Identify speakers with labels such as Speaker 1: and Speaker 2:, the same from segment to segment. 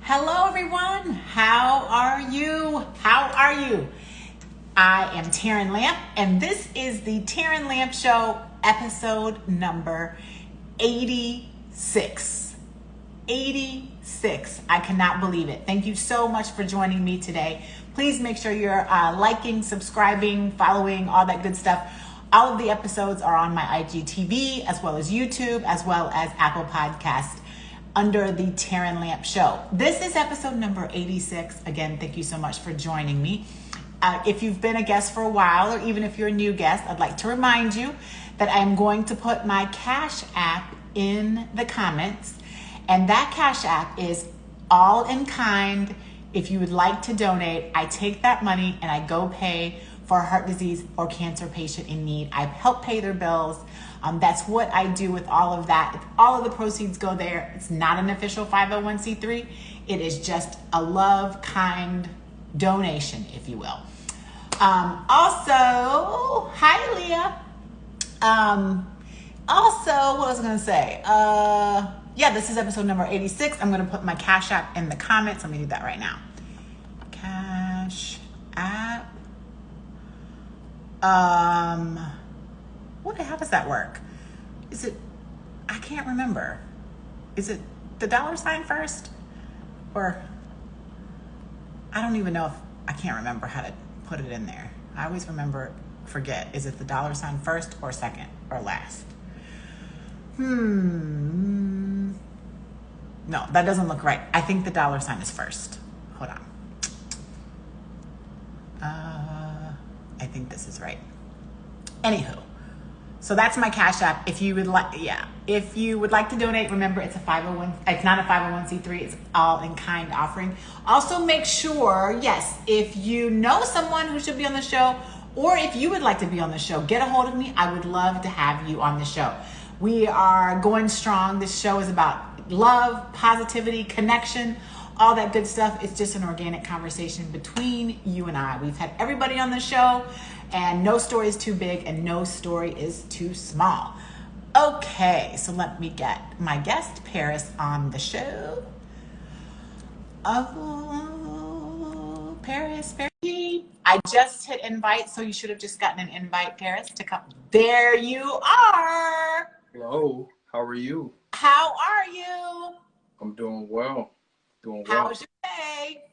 Speaker 1: Hello, everyone. How are you? How are you? I am Terran Lamp, and this is the Terran Lamp Show, episode number 86. 86. I cannot believe it. Thank you so much for joining me today. Please make sure you're liking, subscribing, following, all that good stuff. All of the episodes are on my IGTV, as well as YouTube, as well as Apple Podcast, under the Terran Lamp Show. This is episode number 86. Again, thank you so much for joining me. If you've been a guest for a while, or even if you're a new guest, I'd like to remind you that I'm going to put my Cash App in the comments. And that Cash App is all in kind. If you would like to donate, I take that money and I go pay for a heart disease or cancer patient in need. I help pay their bills. That's what I do with all of that. All of the proceeds go there. It's not an official 501c3. It is just a love, kind donation, if you will. Also, hi, Leah. Also, what was I going to say? Yeah, this is episode number 86. I'm going to put my Cash App in the comments. Let me do that right now. Cash App. How does that work? Is it, I can't remember. Is it the $ first? Or, I don't even know if, I can't remember how to put it in there. I always forget. Is it the $ first or second or last? No, that doesn't look right. I think the $ is first. Hold on. I think this is right. Anywho, so that's my Cash App. If you would like to donate, remember it's it's not a 501c3, it's all in kind offering. Also make sure, yes, if you know someone who should be on the show, or if you would like to be on the show, get a hold of me. I would love to have you on the show. We are going strong. This show is about love, positivity, connection, all that good stuff. It's just an organic conversation between you and I. We've had everybody on the show, and no story is too big and no story is too small. Okay, so let me get my guest, Paris, on the show. Oh, Paris. I just hit invite, so you should have just gotten an invite, Paris, to come. There you are.
Speaker 2: Hello, how are you?
Speaker 1: How are you?
Speaker 2: I'm doing well.
Speaker 1: How's your day?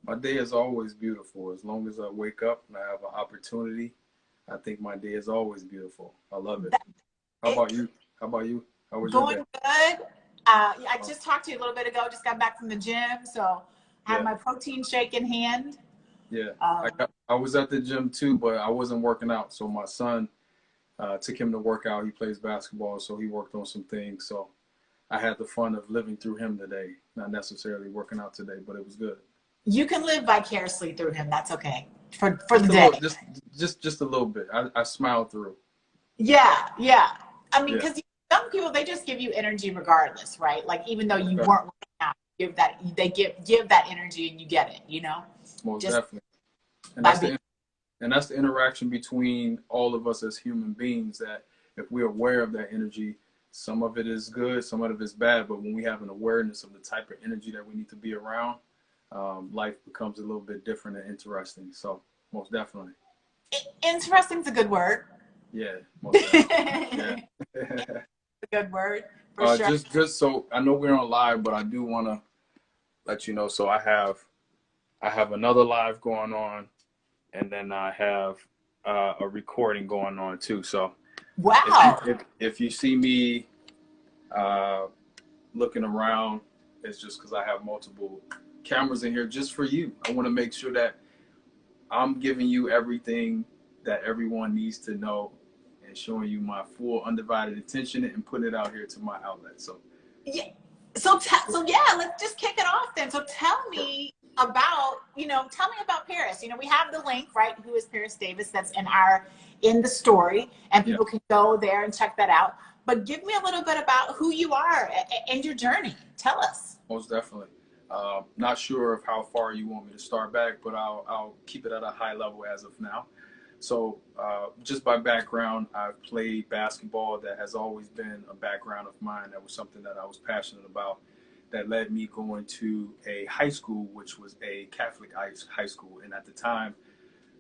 Speaker 2: My day is always beautiful. As long as I wake up and I have an opportunity, I think my day is always beautiful. I love it. How about you? How was your day?
Speaker 1: Going good. I just talked to you a little bit ago. Just got back from the gym, so I have my protein shake in hand.
Speaker 2: Yeah, I was at the gym too, but I wasn't working out. So my son took him to work out. He plays basketball, so he worked on some things. So I had the fun of living through him today. Not necessarily working out today, but it was good.
Speaker 1: You can live vicariously through him. That's okay for the day.
Speaker 2: Just a little bit. I smiled through.
Speaker 1: Yeah. I mean, because some people, they just give you energy regardless, right? Like even though you weren't working out, give that energy and you get it. You know.
Speaker 2: Most definitely. And that's the interaction between all of us as human beings. That if we're aware of that energy, some of it is good, some of it is bad. But when we have an awareness of the type of energy that we need to be around, life becomes a little bit different and interesting. So most definitely.
Speaker 1: Interesting's a good word.
Speaker 2: Yeah, most definitely.
Speaker 1: A good word. For sure.
Speaker 2: Just so I know we're on live, but I do want to let you know. So I have another live going on, and then I have a recording going on too. So
Speaker 1: wow.
Speaker 2: If you see me looking around, it's just because I have multiple cameras in here just for you. I want to make sure that I'm giving you everything that everyone needs to know and showing you my full undivided attention and putting it out here to my outlet. So
Speaker 1: yeah. So let's just kick it off then. So tell me about Paris. We have the link, right? Who is Paris Davis? That's in the story, and people can go there and check that out. But give me a little bit about who you are and your journey. Tell us.
Speaker 2: Most definitely. Not sure of how far you want me to start back, but I'll keep it at a high level as of now. So just by background, I've played basketball. That has always been a background of mine. That was something that I was passionate about. that led me going to a high school, which was a Catholic high school. And at the time,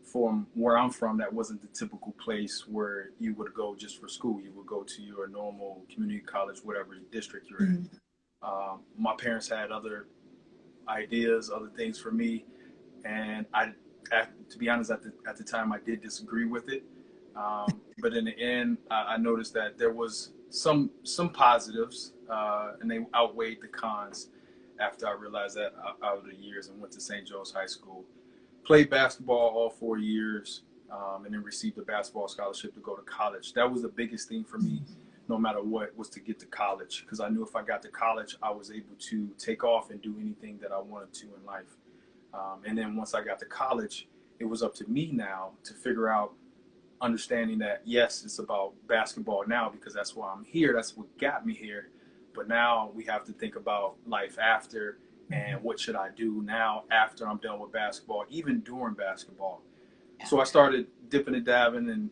Speaker 2: from where I'm from, that wasn't the typical place where you would go just for school. You would go to your normal community college, whatever district you're in. My parents had other ideas, other things for me, and to be honest, at the time, I did disagree with it. But in the end, I noticed that there was some positives, and they outweighed the cons. After I realized that out of the years, and went to St. Joe's High School, played basketball all 4 years, and then received a basketball scholarship to go to college. That was the biggest thing for me, no matter what, was to get to college, because I knew if I got to college, I was able to take off and do anything that I wanted to in life. And then once I got to college, it was up to me now to figure out, understanding that, yes, it's about basketball now because that's why I'm here. That's what got me here. But now we have to think about life after, and what should I do now after I'm done with basketball, even during basketball. So I started dipping and dabbing, and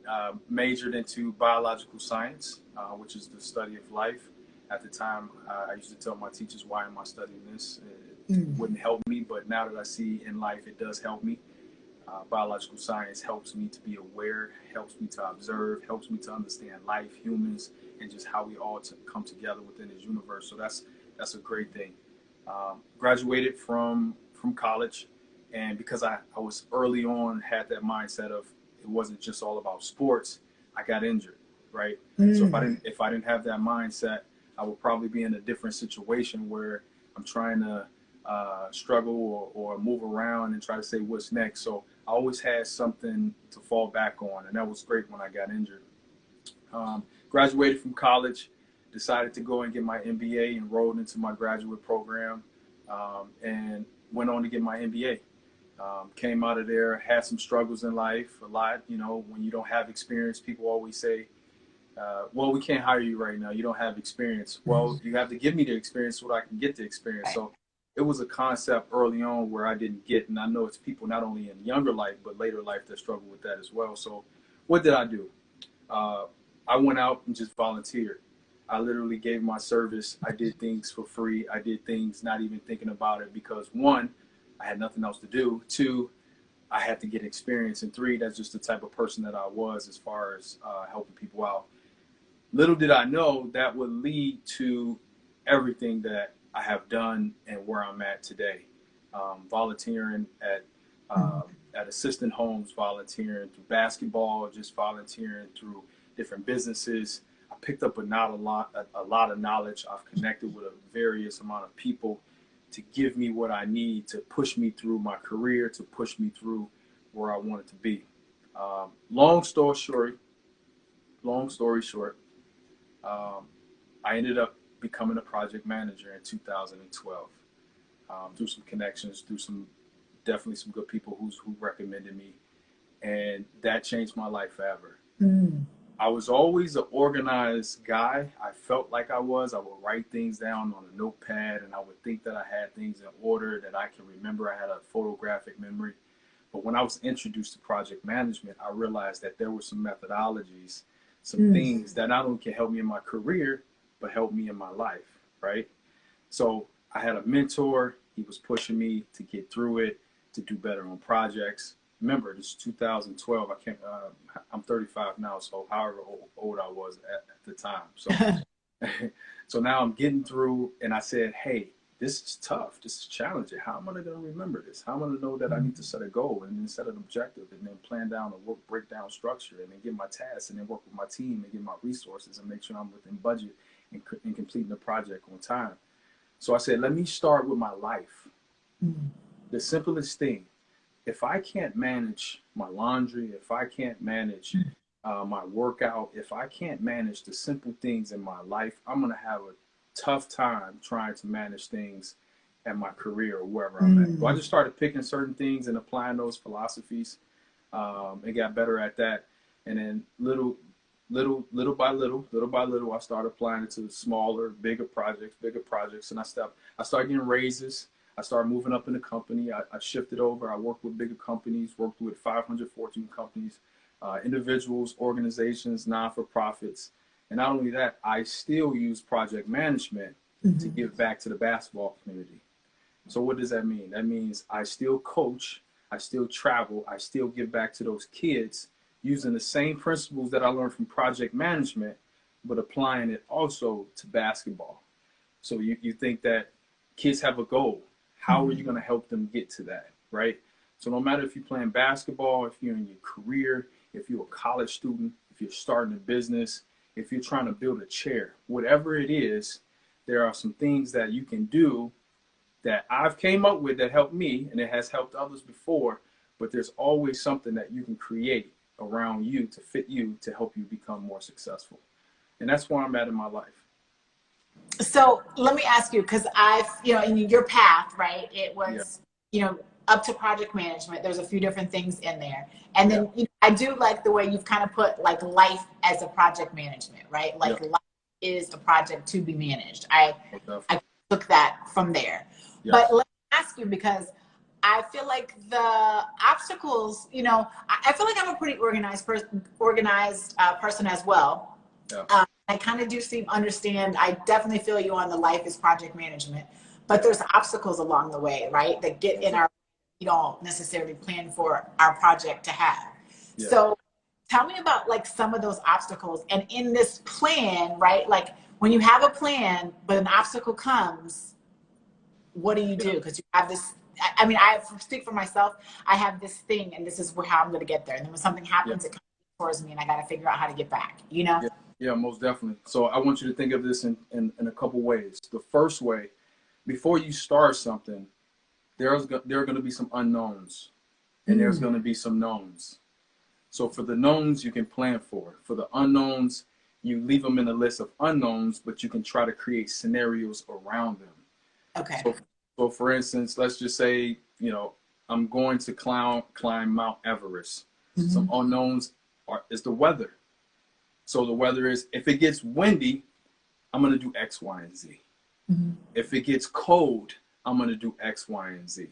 Speaker 2: majored into biological science, which is the study of life. At the time, I used to tell my teachers, why am I studying this? It wouldn't help me, but now that I see in life, it does help me. Biological science helps me to be aware, helps me to observe, helps me to understand life, humans, and just how we all come together within this universe. So that's a great thing. Graduated from college, and because I was early on, had that mindset of it wasn't just all about sports, I got injured, right? So if I didn't have that mindset, I would probably be in a different situation where I'm trying to struggle or move around and try to say what's next. So I always had something to fall back on, and that was great when I got injured. Graduated from college, decided to go and get my MBA, enrolled into my graduate program, and went on to get my MBA. Came out of there, had some struggles in life, a lot. You know, when you don't have experience, people always say, well, we can't hire you right now. You don't have experience. Well, you have to give me the experience so that I can get the experience. So it was a concept early on where I didn't get, and I know it's people not only in younger life, but later life that struggle with that as well. So what did I do? I went out and just volunteered. I literally gave my service. I did things for free. I did things not even thinking about it because, one, I had nothing else to do. Two, I had to get experience. And three, that's just the type of person that I was as far as helping people out. Little did I know that would lead to everything that I have done and where I'm at today. Volunteering at assistant homes, volunteering through basketball, just volunteering through different businesses. I picked up a lot of knowledge. I've connected with a various amount of people to give me what I need to push me through my career, to push me through where I wanted to be. Long story short, I ended up becoming a project manager in 2012 through some connections, through definitely some good people who recommended me, and that changed my life forever. I was always an organized guy. I felt like I was. I would write things down on a notepad, and I would think that I had things in order, that I can remember. I had a photographic memory. But when I was introduced to project management, I realized that there were some methodologies, some things that not only can help me in my career, but help me in my life, right? So I had a mentor. He was pushing me to get through it, to do better on projects. Remember, this is 2012. I'm 35 now, so however old I was at the time. So, so now I'm getting through, and I said, hey, this is tough. This is challenging. How am I going to remember this? How am I going to know that I need to set a goal and then set an objective and then plan down a breakdown structure and then get my tasks and then work with my team and get my resources and make sure I'm within budget and completing the project on time. So I said, let me start with my life. The simplest thing. If I can't manage my laundry, if I can't manage my workout, if I can't manage the simple things in my life, I'm going to have a tough time trying to manage things at my career or wherever I'm at. So I just started picking certain things and applying those philosophies and got better at that. And then little by little, I started applying it to smaller, bigger projects. And I started getting raises. I started moving up in the company. I shifted over. I worked with bigger companies, worked with 500 Fortune companies, individuals, organizations, non-for-profits. And not only that, I still use project management to give back to the basketball community. So what does that mean? That means I still coach, I still travel, I still give back to those kids using the same principles that I learned from project management, but applying it also to basketball. So you think that kids have a goal. How are you going to help them get to that, right? So no matter if you're playing basketball, if you're in your career, if you're a college student, if you're starting a business, if you're trying to build a chair, whatever it is, there are some things that you can do that I've came up with that helped me, and it has helped others before, but there's always something that you can create around you to fit you to help you become more successful. And that's where I'm at in my life.
Speaker 1: So let me ask you, because I've, in your path, right, it was, up to project management. There's a few different things in there. And then I do like the way you've kind of put like life as a project management, right? Like life is a project to be managed. I took that from there. But let me ask you, because I feel like the obstacles, I feel like I'm a pretty organized person as well. I kind of do understand. I definitely feel you on the life is project management, but there's obstacles along the way, right? That get in we don't necessarily plan for our project to have. So tell me about like some of those obstacles. And in this plan, right? Like when you have a plan, but an obstacle comes, what do you do? Because you have this, I mean, I speak for myself. I have this thing and this is how I'm going to get there. And then when something happens, it comes towards me and I got to figure out how to get back,
Speaker 2: Yeah, most definitely. So I want you to think of this in a couple ways. The first way, before you start something, there are going to be some unknowns and there's going to be some knowns. So for the knowns, you can plan for. For the unknowns, you leave them in a list of unknowns, but you can try to create scenarios around them.
Speaker 1: Okay.
Speaker 2: So for instance, let's just say, I'm going to climb Mount Everest. Some unknowns is the weather. So the weather is, if it gets windy, I'm going to do X, Y, and Z. If it gets cold, I'm going to do X, Y, and Z.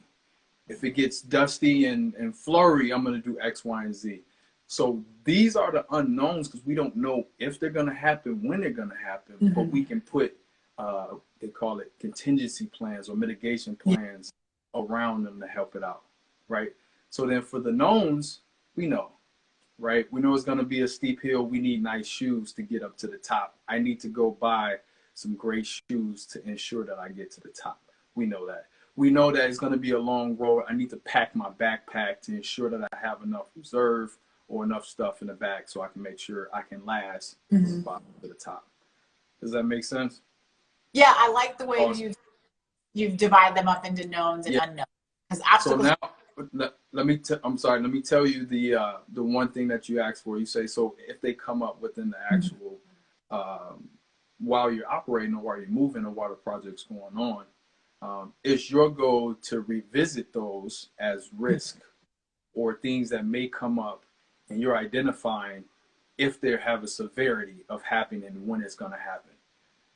Speaker 2: If it gets dusty and flurry, I'm going to do X, Y, and Z. So these are the unknowns because we don't know if they're going to happen, when they're going to happen, but we can put, they call it contingency plans or mitigation plans around them to help it out, right? So then for the knowns, we know. Right? We know it's going to be a steep hill. We need nice shoes to get up to the top. I need to go buy some great shoes to ensure that I get to the top. We know that. We know that it's going to be a long road. I need to pack my backpack to ensure that I have enough reserve or enough stuff in the back so I can make sure I can last to the top. Does that make sense?
Speaker 1: Yeah, I like the way you've divided them up into knowns and unknowns. Because obstacles.
Speaker 2: So now, let me tell you the one thing that you asked for. You say, so if they come up within the actual while you're operating or while you're moving or while the project's going on, it's your goal to revisit those as risk or things that may come up, and you're identifying if they have a severity of happening and when it's going to happen.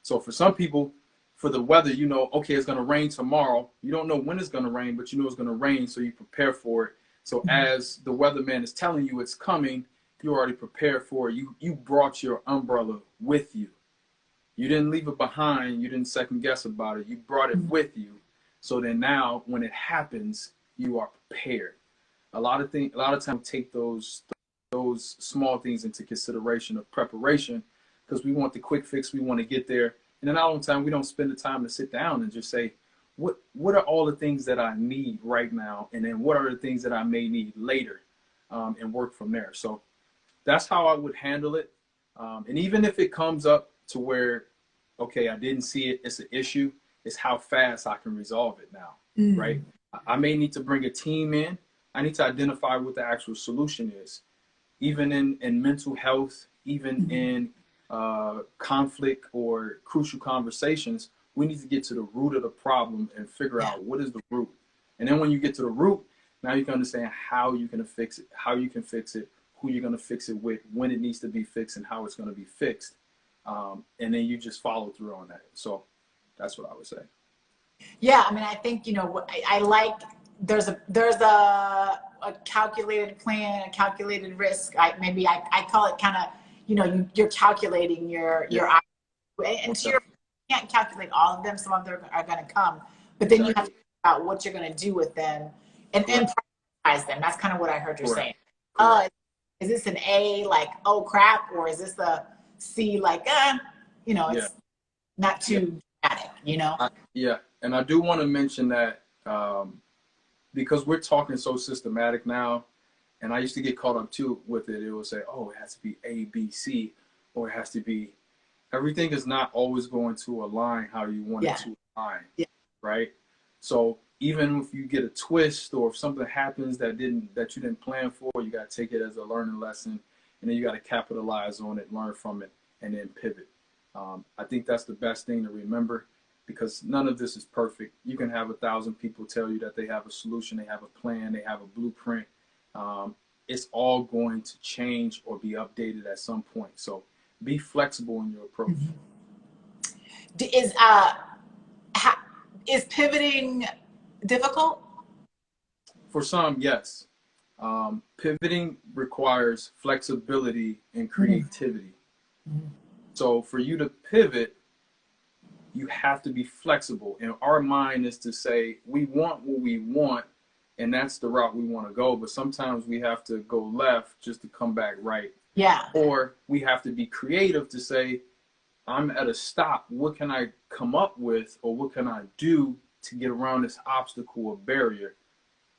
Speaker 2: So for some people, for the weather, okay, it's going to rain tomorrow. You don't know when it's going to rain, but you know it's going to rain, so you prepare for it. So as the weatherman is telling you it's coming, you already prepared for it. You brought your umbrella with you. You didn't leave it behind. You didn't second guess about it. You brought it with you. So then now when it happens, you are prepared. A lot of times take those small things into consideration of preparation because we want the quick fix. We want to get there. And then all the time, we don't spend the time to sit down and just say, what are all the things that I need right now? And then what are the things that I may need later, and work from there. So that's how I would handle it. And even if it comes up to where, okay, I didn't see it, it's an issue, it's how fast I can resolve it now, right? I may need to bring a team in. I need to identify what the actual solution is. Even in mental health, even in conflict or crucial conversations, we need to get to the root of the problem and figure out what is the root. And then when you get to the root, now you can understand how you can fix it, who you're going to fix it with, when it needs to be fixed, and how it's going to be fixed. And then you just follow through on that. So that's what I would say.
Speaker 1: Yeah, I mean, I think, I like there's a calculated plan, a calculated risk. I call it kind of, you're calculating your and to can't calculate all of them. Some of them are going to come, but then you have to
Speaker 2: Exactly.
Speaker 1: think about what you're going to do with them and prioritize them. That's kind of what I heard you're
Speaker 2: Correct.
Speaker 1: saying.
Speaker 2: Correct.
Speaker 1: Is this an A, like, oh crap, or is this a C, like, you know,
Speaker 2: Yeah.
Speaker 1: it's not too dramatic, you know?
Speaker 2: Yeah. And I do want to mention that because we're talking so systematic now, and I used to get caught up too with it. It would say, oh, it has to be A, B, C, or it has to be, everything is not always going to align how you want it to align, right? So even if you get a twist or if something happens that you didn't plan for, you got to take it as a learning lesson, and then you got to capitalize on it, learn from it, and then pivot. I think that's the best thing to remember, because none of this is perfect. You can have 1,000 people tell you that they have a solution, they have a plan, they have a blueprint. It's all going to change or be updated at some point. So be flexible in your approach.
Speaker 1: Is pivoting difficult?
Speaker 2: For some, yes. Pivoting requires flexibility and creativity. So for you to pivot, you have to be flexible. And our mind is to say, we want what we want, and that's the route we want to go. But sometimes we have to go left just to come back right.
Speaker 1: Yeah.
Speaker 2: Or we have to be creative to say, I'm at a stop. What can I come up with, or what can I do to get around this obstacle or barrier?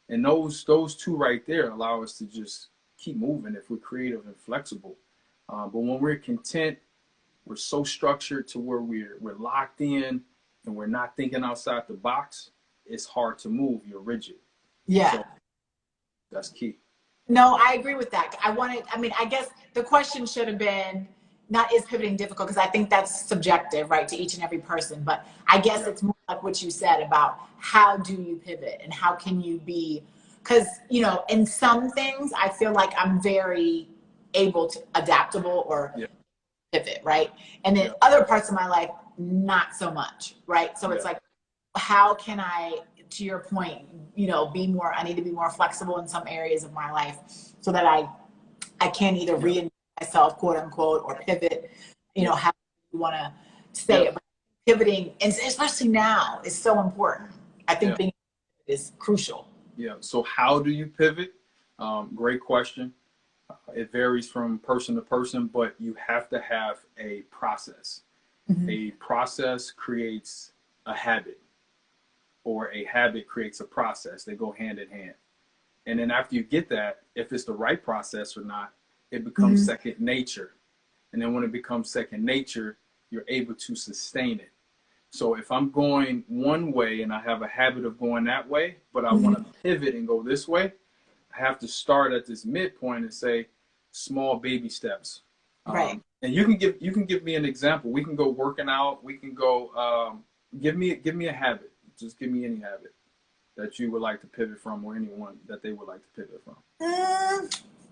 Speaker 2: And those two right there allow us to just keep moving if we're creative and flexible. But when we're content, we're so structured to where we're locked in and we're not thinking outside the box, it's hard to move. You're rigid.
Speaker 1: Yeah.
Speaker 2: So that's key.
Speaker 1: No, I agree with that. I guess the question should have been not, is pivoting difficult? Because I think that's subjective, right, to each and every person. But I guess it's more like what you said about how do you pivot and how can you be, because, you know, in some things, I feel like I'm very able to adaptable or pivot, right? And then other parts of my life, not so much, right? So it's like, how can I, to your point, you know, I need to be more flexible in some areas of my life so that I can either reinvent myself, quote unquote, or pivot, you know, how you want to say it. But pivoting, and especially now, is so important. I think being is crucial.
Speaker 2: Yeah. So how do you pivot? Great question. It varies from person to person, but you have to have a process. A process creates a habit, or a habit creates a process. They go hand in hand. And then after you get that, if it's the right process or not, it becomes second nature. And then when it becomes second nature, you're able to sustain it. So if I'm going one way and I have a habit of going that way, but I want to pivot and go this way, I have to start at this midpoint and say small baby steps.
Speaker 1: Right.
Speaker 2: And you can give me an example. We can go working out. We can go give me a habit. Just give me any habit that you would like to pivot from, or anyone that they would like to pivot from.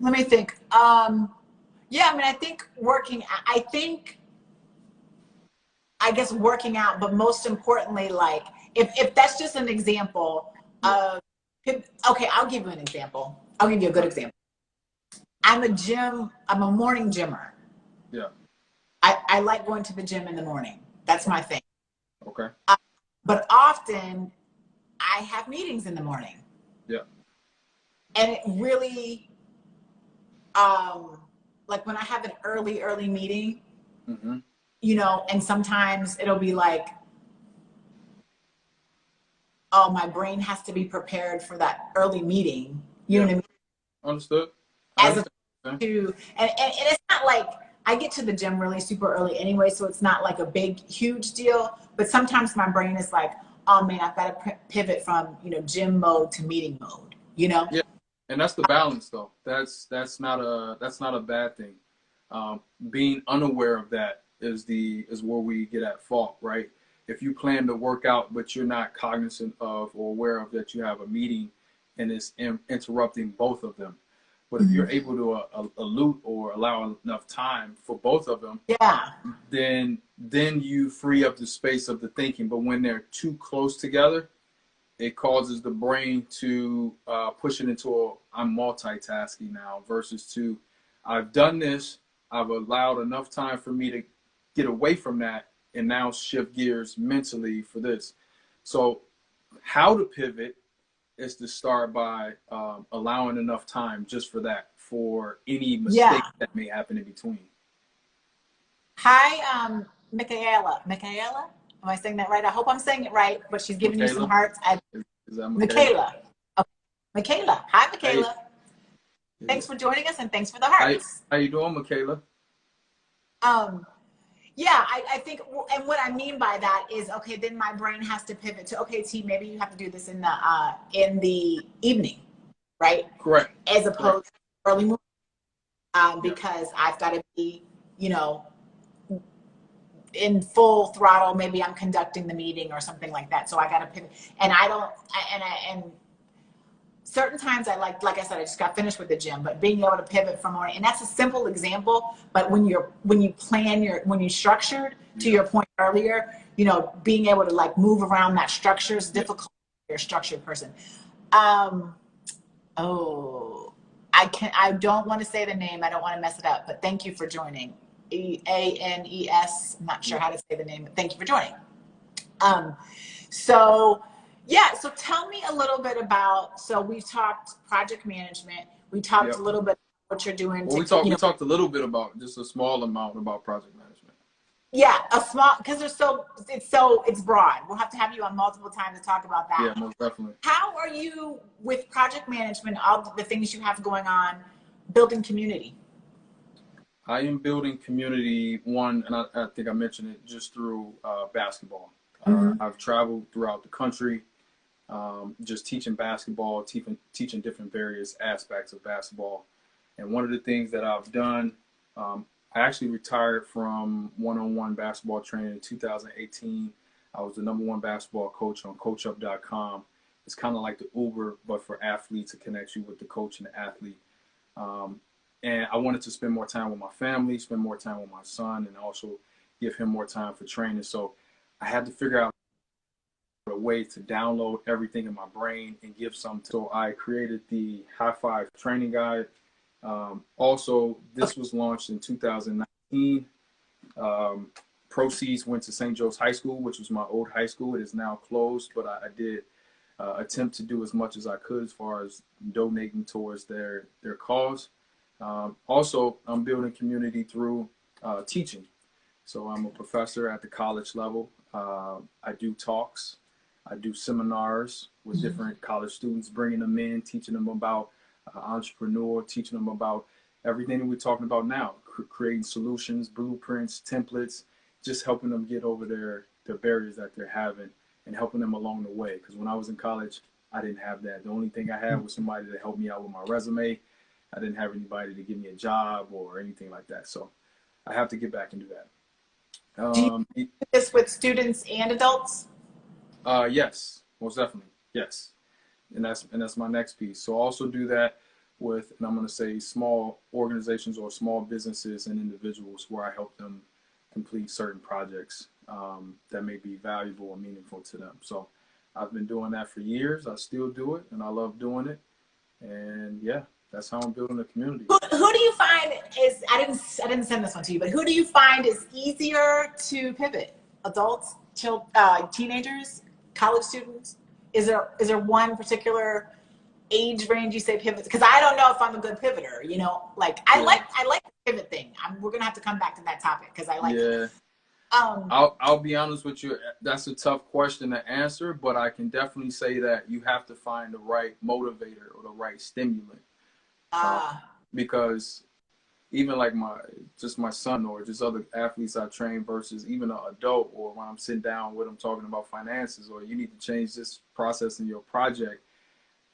Speaker 1: Let me think. Yeah, I mean, I guess working out, but most importantly, like, if that's just an example of, okay, I'll give you an example. I'll give you a good example. I'm a morning gymmer.
Speaker 2: Yeah.
Speaker 1: I like going to the gym in the morning. That's my thing.
Speaker 2: Okay.
Speaker 1: But often I have meetings in the morning.
Speaker 2: Yeah.
Speaker 1: And it really, like when I have an early meeting, you know, and sometimes it'll be like, oh, my brain has to be prepared for that early meeting. You know what I mean?
Speaker 2: Understood.
Speaker 1: And it's not like I get to the gym really super early anyway, so it's not like a big, huge deal. But sometimes my brain is like, oh man, I've got to pivot from, you know, gym mode to meeting mode, you know?
Speaker 2: Yeah. And that's the balance though. That's not a bad thing. Being unaware of that is where we get at fault, right? If you plan to work out, but you're not cognizant of or aware of that you have a meeting and it's interrupting both of them. But if you're able to allude or allow enough time for both of them, then you free up the space of the thinking. But when they're too close together, it causes the brain to push it into I'm multitasking now versus I've done this, I've allowed enough time for me to get away from that, and now shift gears mentally for this. So how to pivot is to start by allowing enough time just for that, for any mistake that may happen in between.
Speaker 1: Hi, Michaela. Michaela? Am I saying that right? I hope I'm saying it right, but she's giving you some hearts.
Speaker 2: Is that Michaela?
Speaker 1: Michaela. Okay. Michaela. Hi, Michaela.
Speaker 2: Hey.
Speaker 1: Thanks for joining us and thanks for the hearts.
Speaker 2: How you doing, Michaela?
Speaker 1: Yeah, I think, and what I mean by that is, okay, then my brain has to pivot to, okay, T, maybe you have to do this in the evening, right?
Speaker 2: Correct.
Speaker 1: As opposed to early morning, because I've got to be, you know, in full throttle. Maybe I'm conducting the meeting or something like that. So I got to pivot, and and certain times I like I said, I just got finished with the gym, but being able to pivot from morning, and that's a simple example, but when you structured, to your point earlier, you know, being able to like move around that structure is difficult if you're a structured person. I don't want to say the name, I don't want to mess it up, but thank you for joining. Anes, I'm not sure how to say the name, but thank you for joining. So tell me a little bit about, so we've talked project management, we talked a little bit about what you're doing.
Speaker 2: Well, we talked a little bit about, just a small amount about project management.
Speaker 1: Yeah, a small, because it's broad. We'll have to have you on multiple times to talk about that.
Speaker 2: Yeah, most definitely.
Speaker 1: How are you with project management, all the things you have going on, building community?
Speaker 2: I am building community, and I think I mentioned it, just through basketball. I've traveled throughout the country, just teaching basketball, teaching different various aspects of basketball. And one of the things that I've done, I actually retired from one-on-one basketball training in 2018. I was the #1 basketball coach on coachup.com. It's kind of like the Uber, but for athletes, to connect you with the coach and the athlete. And I wanted to spend more time with my family, spend more time with my son, and also give him more time for training. So I had to figure out a way to download everything in my brain and give some. So I created the High Five training guide. Also, this was launched in 2019. Proceeds went to St. Joe's High School, which was my old high school. It is now closed, but I did attempt to do as much as I could as far as donating towards their cause. Also, I'm building community through teaching. So I'm a professor at the college level. I do talks. I do seminars with different college students, bringing them in, teaching them about entrepreneur, teaching them about everything that we're talking about now, creating solutions, blueprints, templates, just helping them get over their barriers that they're having and helping them along the way. Because when I was in college, I didn't have that. The only thing I had was somebody to help me out with my resume. I didn't have anybody to give me a job or anything like that. So I have to get back and do that.
Speaker 1: Do you do this with students and adults?
Speaker 2: Yes, most definitely. Yes. And that's my next piece. So I also do that with, and I'm going to say, small organizations or small businesses and individuals where I help them complete certain projects that may be valuable or meaningful to them. So I've been doing that for years. I still do it, and I love doing it. And yeah, that's how I'm building a community.
Speaker 1: Who do you find is, I didn't send this one to you, but who do you find is easier to pivot? Adults, teenagers, college students? Is there one particular age range you say pivot? Because I don't know if I'm a good pivoter, you know, like I like the pivot thing. We're gonna have to come back to that topic because I like it.
Speaker 2: I'll be honest with you, that's a tough question to answer, but I can definitely say that you have to find the right motivator or the right stimulant. Because even like my son or just other athletes I train versus even an adult, or when I'm sitting down with them talking about finances, or you need to change this process in your project,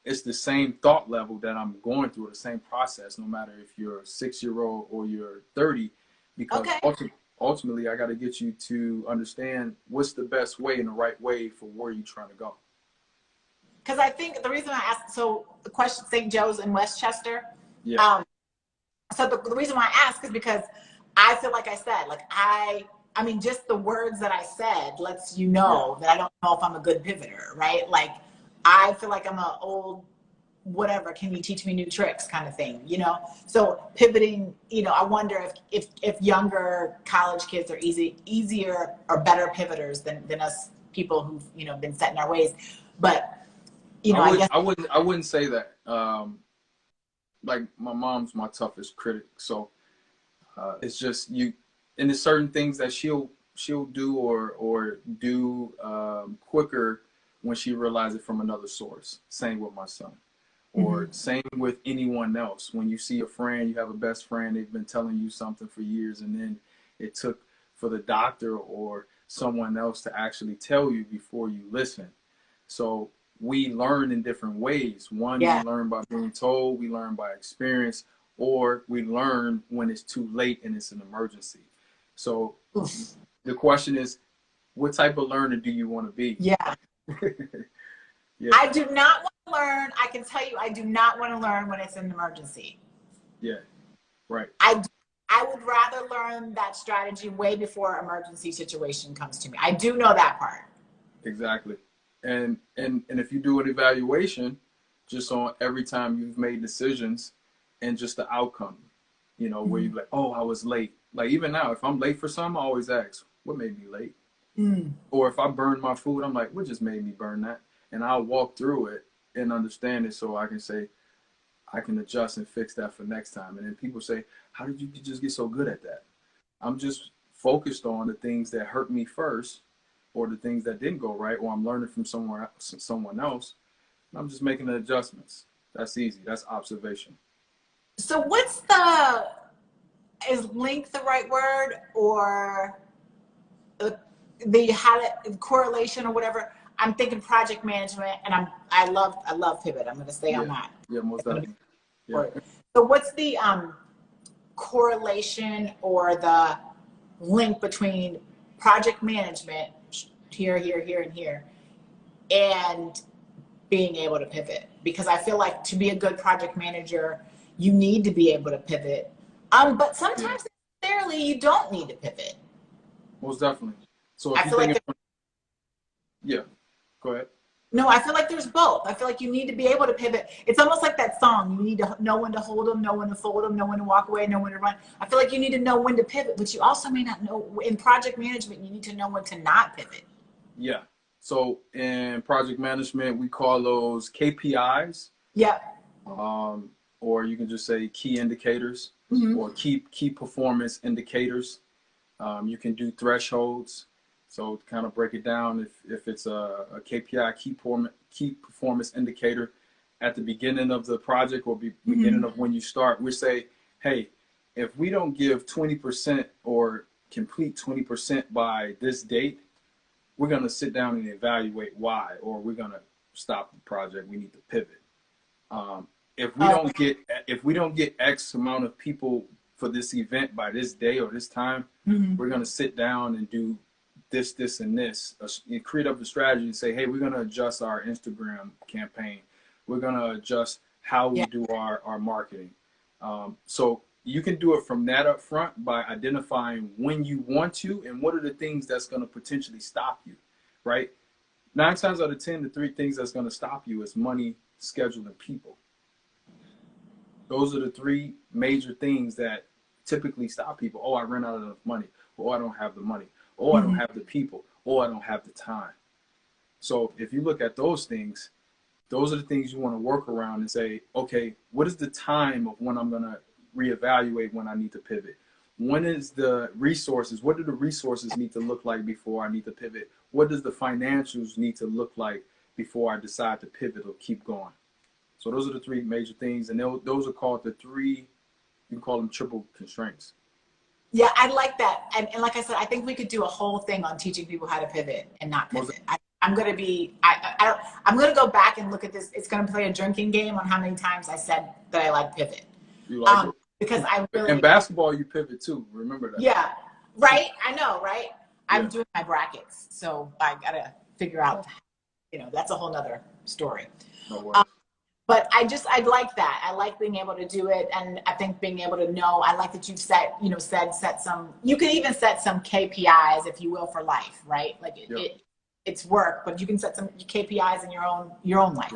Speaker 2: it's the same thought level that I'm going through, the same process, no matter if you're a 6-year-old or you're 30, because ultimately I got to get you to understand what's the best way and the right way for where you're trying to go.
Speaker 1: Because I think the reason I asked, so the question, St. Joe's in Westchester.
Speaker 2: Yeah.
Speaker 1: So the reason why I ask is because I feel like I said, like I mean, just the words that I said lets you know that I don't know if I'm a good pivoter, right? Like I feel like I'm an old whatever, can you teach me new tricks kind of thing, you know? So pivoting, you know, I wonder if younger college kids are easier or better pivoters than us people who've, you know, been set in our ways. But, you know,
Speaker 2: I wouldn't say that. Like my mom's my toughest critic. So it's just and there's certain things that she'll do or do quicker when she realizes it from another source. Same with my son. Or same with anyone else. When you see a friend, you have a best friend, they've been telling you something for years, and then it took for the doctor or someone else to actually tell you before you listen. So we learn in different ways. One, we learn by being told, we learn by experience, or we learn when it's too late and it's an emergency. So the question is, what type of learner do you want to be?
Speaker 1: Yeah.
Speaker 2: Yeah.
Speaker 1: I do not want to learn. I can tell you, I do not want to learn when it's an emergency.
Speaker 2: Yeah, right.
Speaker 1: I would rather learn that strategy way before an emergency situation comes to me. I do know that part.
Speaker 2: Exactly. And if you do an evaluation just on every time you've made decisions and just the outcome, you know, where you're like, oh, I was late. Like even now, if I'm late for something, I always ask, what made me late? Or if I burned my food, I'm like, what just made me burn that? And I'll walk through it and understand it so I can say, I can adjust and fix that for next time. And then people say, how did you just get so good at that? I'm just focused on the things that hurt me first, or the things that didn't go right, or I'm learning from someone else. And I'm just making the adjustments. That's easy. That's observation.
Speaker 1: So is link the right word, or the correlation or whatever? I'm thinking project management, and I love pivot. I'm going to stay on that.
Speaker 2: Yeah, most definitely. Yeah.
Speaker 1: So what's the correlation or the link between project management here, and here, and being able to pivot? Because I feel like to be a good project manager, you need to be able to pivot. But sometimes necessarily you don't need to pivot.
Speaker 2: Most definitely. So if
Speaker 1: I feel like
Speaker 2: yeah, go ahead.
Speaker 1: No, I feel like there's both. I feel like you need to be able to pivot. It's almost like that song. You need to know when to hold them, know when to fold them, know when to walk away, know when to run. I feel like you need to know when to pivot, but you also may not know. In project management, you need to know when to not pivot.
Speaker 2: Yeah. So in project management, we call those KPIs.
Speaker 1: Yeah.
Speaker 2: Or you can just say key indicators or key performance indicators. You can do thresholds. So to kind of break it down, if it's a KPI, key performance indicator, at the beginning of the project or beginning of when you start, we say, hey, if we don't give 20% or complete 20% by this date, we're going to sit down and evaluate why, or we're going to stop the project. We need to pivot. If we don't get X amount of people for this event by this day or this time, we're going to sit down and do this, and this. You create up the strategy and say, hey, we're going to adjust our Instagram campaign. We're going to adjust how we do our marketing. So you can do it from that up front by identifying when you want to and what are the things that's going to potentially stop you, right? 9 times out of 10, the 3 things that's going to stop you is money, schedule, and people. Those are the 3 major things that typically stop people. Oh, I ran out of enough money. Oh, I don't have the money. Oh, I don't have the people. Oh, I don't have the time. So if you look at those things, those are the things you want to work around and say, okay, what is the time of when I'm going to reevaluate when I need to pivot? When is the resources? What do the resources need to look like before I need to pivot? What does the financials need to look like before I decide to pivot or keep going? So those are the 3 major things. And those are called the 3, you can call them triple constraints.
Speaker 1: Yeah, I like that. And like I said, I think we could do a whole thing on teaching people how to pivot and not pivot. I'm going to go back and look at this. It's going to play a drinking game on how many times I said that I like pivot.
Speaker 2: You like it?
Speaker 1: Because I really.
Speaker 2: In basketball, you pivot too. Remember that.
Speaker 1: Yeah. Right. I know. Right. I'm doing my brackets. So I got to figure out, that's a whole nother story.
Speaker 2: No worries.
Speaker 1: But I like that. I like being able to do it. And I think being able to know, I like that you've set some, you can even set some KPIs, if you will, for life, right? Like it's work, but you can set some KPIs in your own life.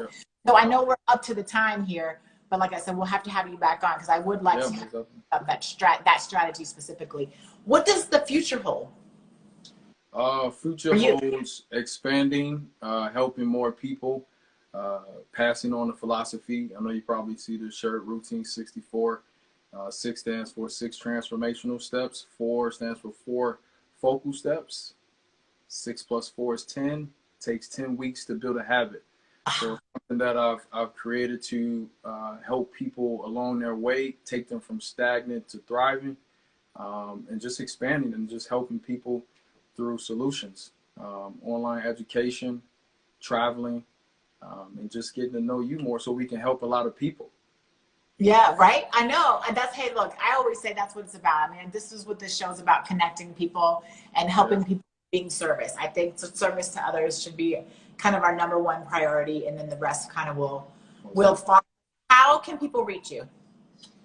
Speaker 1: So I know we're up to the time here, but like I said, we'll have to have you back on because I would like to have that strategy specifically. What does the future hold?
Speaker 2: Future holds expanding, helping more people, passing on the philosophy. I know you probably see the shirt Routine 64. 6 stands for 6 transformational steps. 4 stands for 4 focal steps. 6 plus 4 is 10. It takes 10 weeks to build a habit. So it's something that I've created to help people along their way, take them from stagnant to thriving, and just expanding and just helping people through solutions, online education, traveling, and just getting to know you more so we can help a lot of people.
Speaker 1: Yeah, right. I know. And that's, hey, look, I always say that's what it's about. I mean, this is what this show is about, connecting people and helping people, being service. I think service to others should be kind of our #1 priority, and then the rest kind of will follow. How can people reach you?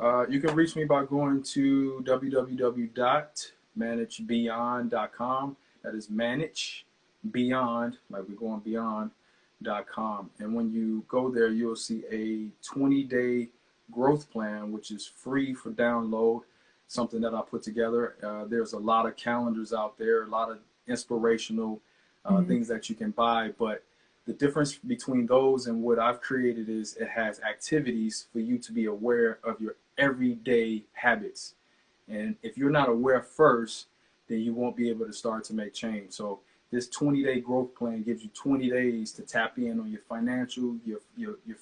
Speaker 2: You can reach me by going to www.managebeyond.com. That is manage beyond, like we're going beyond.com. And when you go there, you'll see a 20-day growth plan, which is free for download, something that I put together. There's a lot of calendars out there, a lot of inspirational things that you can buy, but the difference between those and what I've created is it has activities for you to be aware of your everyday habits. And if you're not aware first, then you won't be able to start to make change. So this 20-day growth plan gives you 20 days to tap in on your financial, your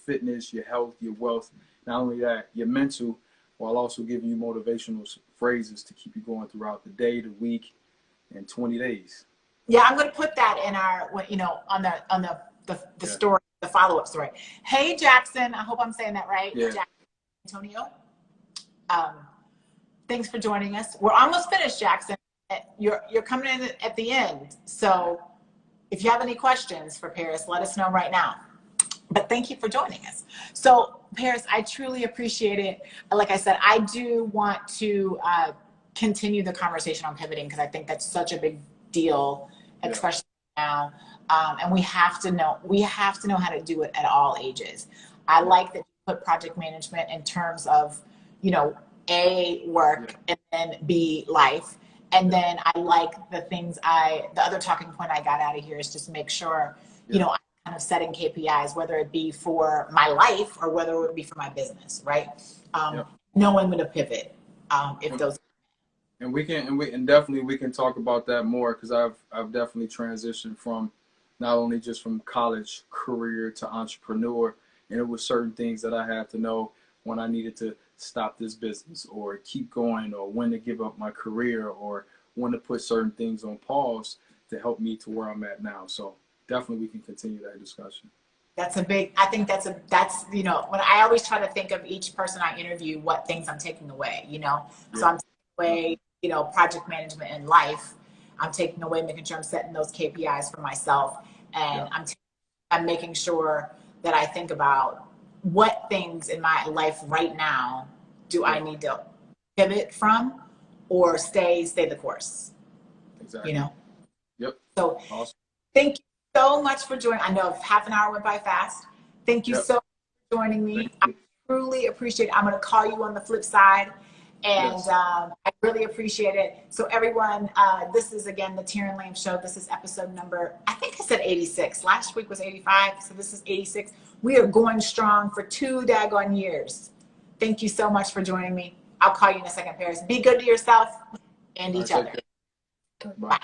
Speaker 2: fitness, your health, your wealth. Not only that, your mental, while also giving you motivational phrases to keep you going throughout the day, the week, and 20 days.
Speaker 1: Yeah, I'm going to put that in our, on the story, the follow-up story. Hey, Jackson, I hope I'm saying that right.
Speaker 2: Yeah.
Speaker 1: Jackson Antonio. Thanks for joining us. We're almost finished, Jackson. You're coming in at the end. So if you have any questions for Paris, let us know right now. But thank you for joining us. So Paris, I truly appreciate it. Like I said, I do want to continue the conversation on pivoting because I think that's such a big deal, especially now. And we have to know how to do it at all ages. I like that you put project management in terms of, A, work, and then B, life. And then I like the other talking point I got out of here is just make sure, I'm kind of setting KPIs, whether it be for my life or whether it be for my business, right? Knowing when to pivot, if those.
Speaker 2: And we can talk about that more because I've definitely transitioned from not only just from college career to entrepreneur, and it was certain things that I had to know when I needed to stop this business or keep going, or when to give up my career, or when to put certain things on pause to help me to where I'm at now. So definitely we can continue that discussion.
Speaker 1: I think that's when I always try to think of each person I interview, what things I'm taking away, So I'm taking away, project management in life. I'm taking away making sure I'm setting those KPIs for myself. And I'm making sure that I think about what things in my life right now do I need to pivot from or stay the course.
Speaker 2: Exactly. Yep.
Speaker 1: So
Speaker 2: awesome.
Speaker 1: Thank you so much for joining. I know half an hour went by fast. Thank you so much for joining me. I truly appreciate it. I'm going to call you on the flip side. And I really appreciate it. So everyone, this is, again, the TERRAN Show. This is episode number, I think I said 86. Last week was 85, so this is 86. We are going strong for 2 daggone years. Thank you so much for joining me. I'll call you in a second, Paris. Be good to yourself and each other.
Speaker 2: Bye.